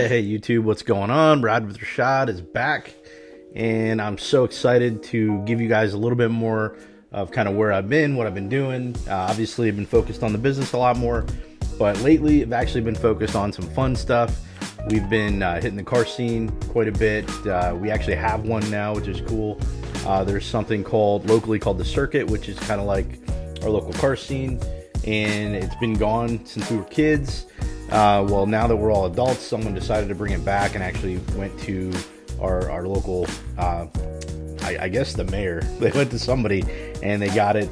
Hey YouTube, what's going on? Ride with Rashad is back, and I'm so excited to give you guys a little bit more of kind of where I've been, what I've been doing. Obviously, I've been focused on the business a lot more, but lately I've actually been focused on some fun stuff. We've been hitting the car scene quite a bit. We actually have one now, which is cool. There's something locally called the Circuit, which is kind of like our local car scene, and it's been gone since we were kids. Well, now that we're all adults, someone decided to bring it back and actually went to our local, I guess the mayor. They went to somebody and they got it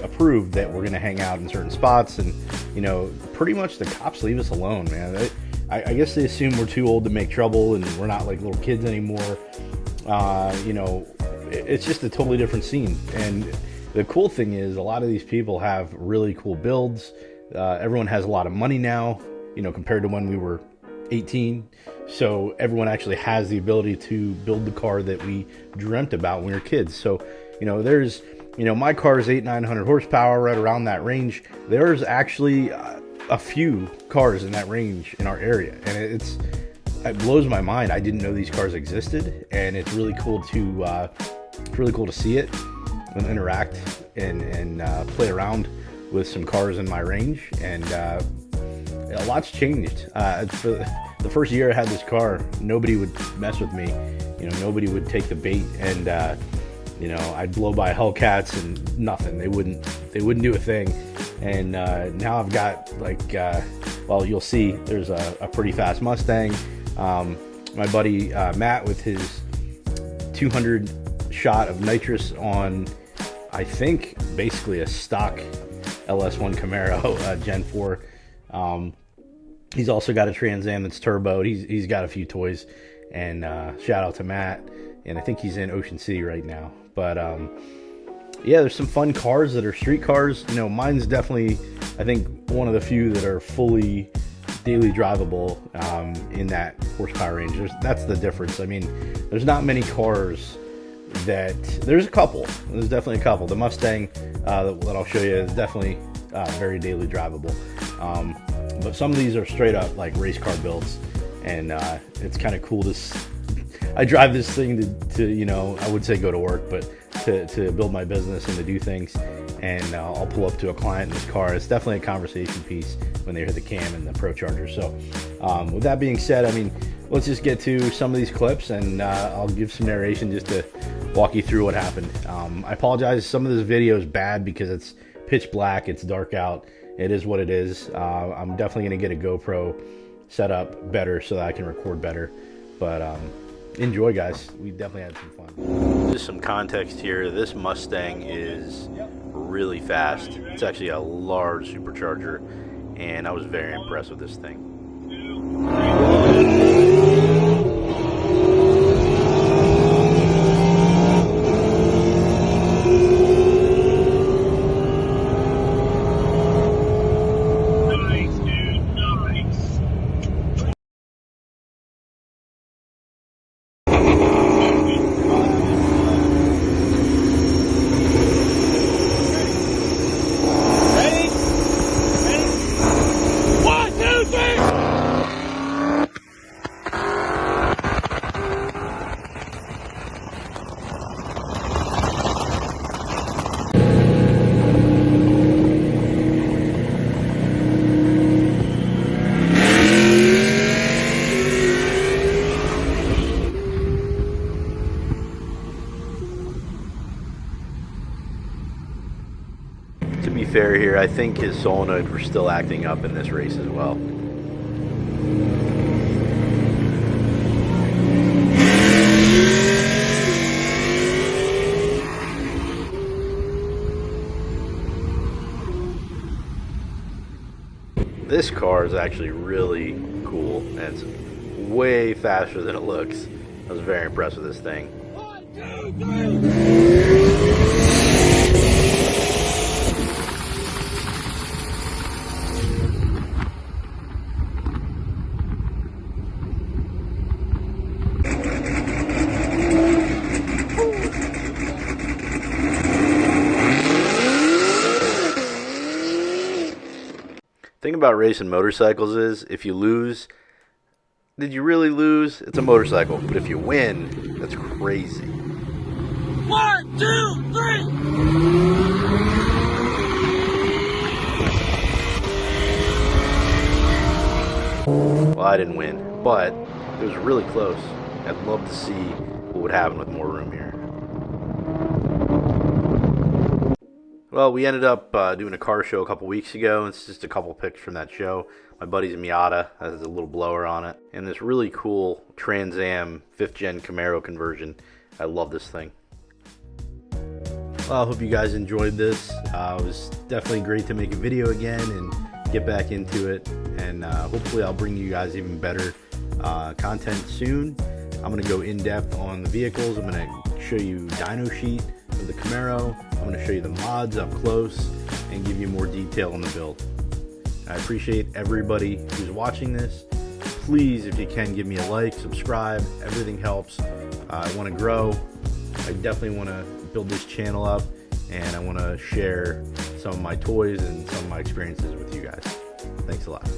approved that we're going to hang out in certain spots. And, you know, pretty much the cops leave us alone, man. I guess they assume we're too old to make trouble and we're not like little kids anymore. You know, it's just a totally different scene. And the cool thing is a lot of these people have really cool builds. Everyone has a lot of money now, you know, compared to when we were 18. So everyone actually has the ability to build the car that we dreamt about when we were kids. So, you know, there's, you know, my car is 800-900 horsepower, right around that range. There's actually a few cars in that range in our area, and it blows my mind. I didn't know these cars existed, and it's really cool to see it and interact and play around with some cars in my range. And a lot's changed. For the first year I had this car, nobody would mess with me. You know, nobody would take the bait, and you know, I'd blow by Hellcats and nothing. They wouldn't do a thing. And now I've got like, well, you'll see there's a pretty fast Mustang. My buddy Matt with his 200 shot of nitrous on, I think, basically a stock LS1 Camaro, Gen 4. He's also got a Trans Am that's turboed. He's got a few toys, and shout out to Matt. And I think he's in Ocean City right now. But yeah, there's some fun cars that are street cars. You know, mine's definitely, I think, one of the few that are fully daily drivable in that horsepower range. That's the difference. I mean, there's not many cars there's a couple. There's definitely a couple. The Mustang that I'll show you is definitely very daily drivable. But some of these are straight up like race car builds, and it's kind of cool to. I drive this thing to you know, I would say go to work, but to build my business and to do things. And I'll pull up to a client in this car. It's definitely a conversation piece when they hear the cam and the Pro Charger. So with that being said, I mean, let's just get to some of these clips, and I'll give some narration just to walk you through what happened. I apologize. Some of this video is bad because it's pitch black. It's dark out. It is what it is. I'm definitely going to get a GoPro set up better so that I can record better. But enjoy, guys. We definitely had some fun. Just some context here. This Mustang is really fast. It's actually a large supercharger, and I was very impressed with this thing. To be fair here, I think his solenoids were still acting up in this race as well. This car is actually really cool, and it's way faster than it looks. I was very impressed with this thing. 1, 2, 3. Thing about racing motorcycles is if you lose, Did you really lose? It's a motorcycle, but if you win, that's crazy. 1, 2, 3. Well, I didn't win, but it was really close. I'd love to see what would happen with more room here. Well, we ended up doing a car show a couple weeks ago. It's just a couple pics from that show. My buddy's Miata has a little blower on it, and this really cool Trans Am 5th Gen Camaro conversion. I love this thing. Well, I hope you guys enjoyed this. It was definitely great to make a video again and get back into it, and hopefully I'll bring you guys even better content soon. I'm going to go in depth on the vehicles. I'm going to show you dyno sheet of the Camaro. I'm going to show you the mods up close and give you more detail on the build. I appreciate everybody who's watching this. Please, if you can, give me a like, subscribe. Everything helps. I want to grow. I definitely want to build this channel up, and I want to share some of my toys and some of my experiences with you guys. Thanks a lot.